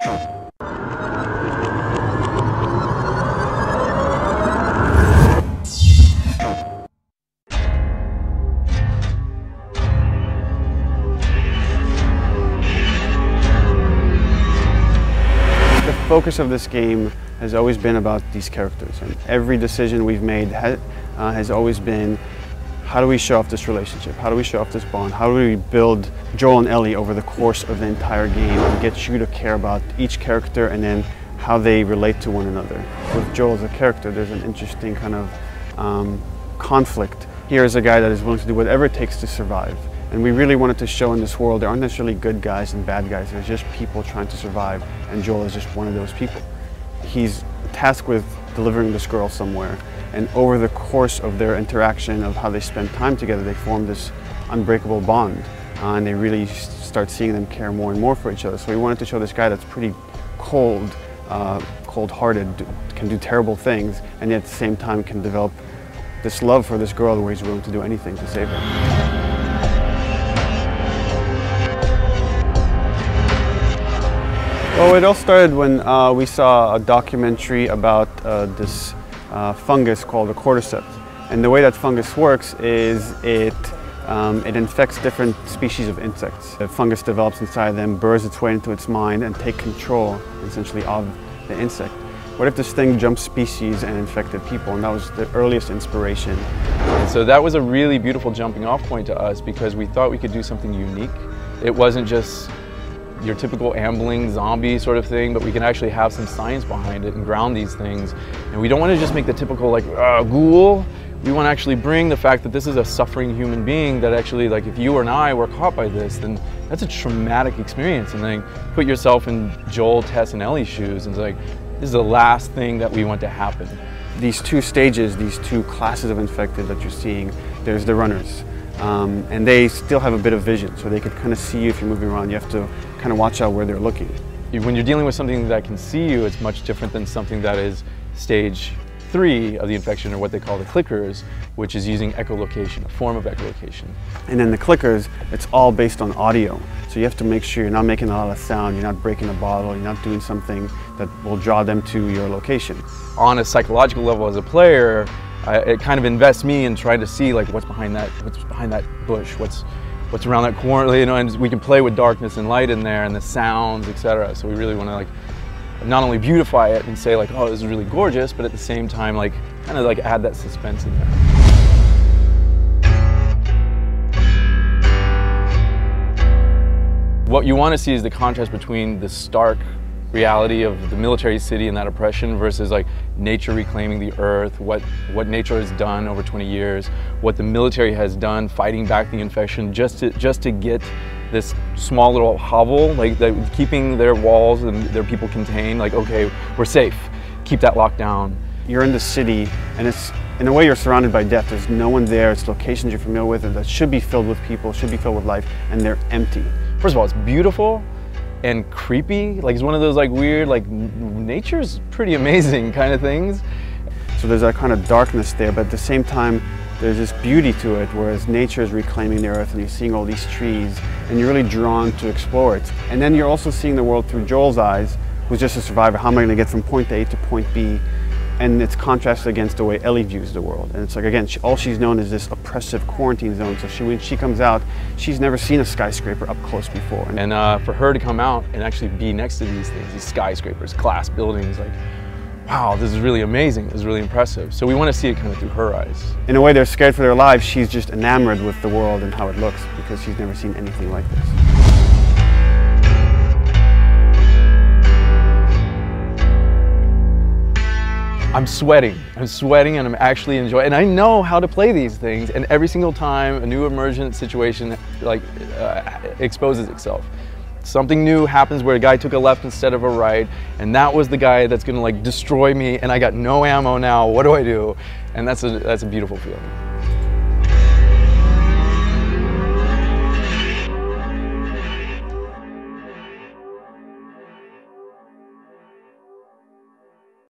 The focus of this game has always been about these characters, and every decision we've made has always been, how do we show off this relationship? How do we show off this bond? How do we build Joel and Ellie over the course of the entire game and get you to care about each character and then how they relate to one another? With Joel as a character, there's an interesting kind of conflict. Here is a guy that is willing to do whatever it takes to survive. And we really wanted to show in this world there aren't necessarily good guys and bad guys. There's just people trying to survive, and Joel is just one of those people. He's tasked with delivering this girl somewhere, and over the course of their interaction, of how they spend time together, they form this unbreakable bond, and they really start seeing them care more and more for each other. So we wanted to show this guy that's pretty cold, cold-hearted, can do terrible things, and yet at the same time can develop this love for this girl where he's willing to do anything to save her. Well, it all started when we saw a documentary about this fungus called the cordyceps. And the way that fungus works is it infects different species of insects. The fungus develops inside them, burrows its way into its mind, and takes control, essentially, of the insect. What if this thing jumped species and infected people? And that was the earliest inspiration. And so that was a really beautiful jumping off point to us, because we thought we could do something unique. It wasn't just your typical ambling zombie sort of thing, but we can actually have some science behind it and ground these things. And we don't want to just make the typical like ghoul. We want to actually bring the fact that this is a suffering human being, that actually, like, if you and I were caught by this, then that's a traumatic experience. And then put yourself in Joel, Tess, and Ellie's shoes, and it's like, this is the last thing that we want to happen. These two stages, these two classes of infected that you're seeing, there's the runners. And they still have a bit of vision, so they can kind of see you if you're moving around. You have to kind of watch out where they're looking. When you're dealing with something that can see you, it's much different than something that is stage 3 of the infection, or what they call the clickers, which is using echolocation, a form of echolocation. And then the clickers, it's all based on audio. So you have to make sure you're not making a lot of sound, you're not breaking a bottle, you're not doing something that will draw them to your location. On a psychological level as a player, it kind of invests me in trying to see, like, what's behind that bush, what's around that corner, you know, and we can play with darkness and light in there and the sounds, etc. So we really want to, like, not only beautify it and say, like, oh, this is really gorgeous, but at the same time, like, kind of like add that suspense in there. What you want to see is the contrast between the stark reality of the military city and that oppression versus, like, nature reclaiming the earth, what nature has done over 20 years, what the military has done fighting back the infection just to get this small little hovel, like, keeping their walls and their people contained, like, okay, we're safe, keep that locked down. You're in the city, and it's, in a way, you're surrounded by death. There's no one there, it's locations you're familiar with, and that should be filled with people, should be filled with life, and they're empty. First of all, it's beautiful and creepy, like, it's one of those, like, weird, like, nature's pretty amazing kind of things. So there's that kind of darkness there, but at the same time, there's this beauty to it, whereas nature is reclaiming the earth and you're seeing all these trees and you're really drawn to explore it. And then you're also seeing the world through Joel's eyes, who's just a survivor. How am I going to get from point A to point B? And it's contrasted against the way Ellie views the world. And it's like, again, all she's known is this oppressive quarantine zone. So when she comes out, she's never seen a skyscraper up close before. And for her to come out and actually be next to these things, these skyscrapers, glass buildings, like, wow, this is really amazing, this is really impressive. So we want to see it kind of through her eyes. In a way, they're scared for their lives. She's just enamored with the world and how it looks because she's never seen anything like this. I'm sweating and I'm actually enjoying, and I know how to play these things, and every single time a new emergent situation, like, exposes itself. Something new happens where a guy took a left instead of a right, and that was the guy that's gonna, like, destroy me, and I got no ammo now, what do I do? And that's a beautiful feeling.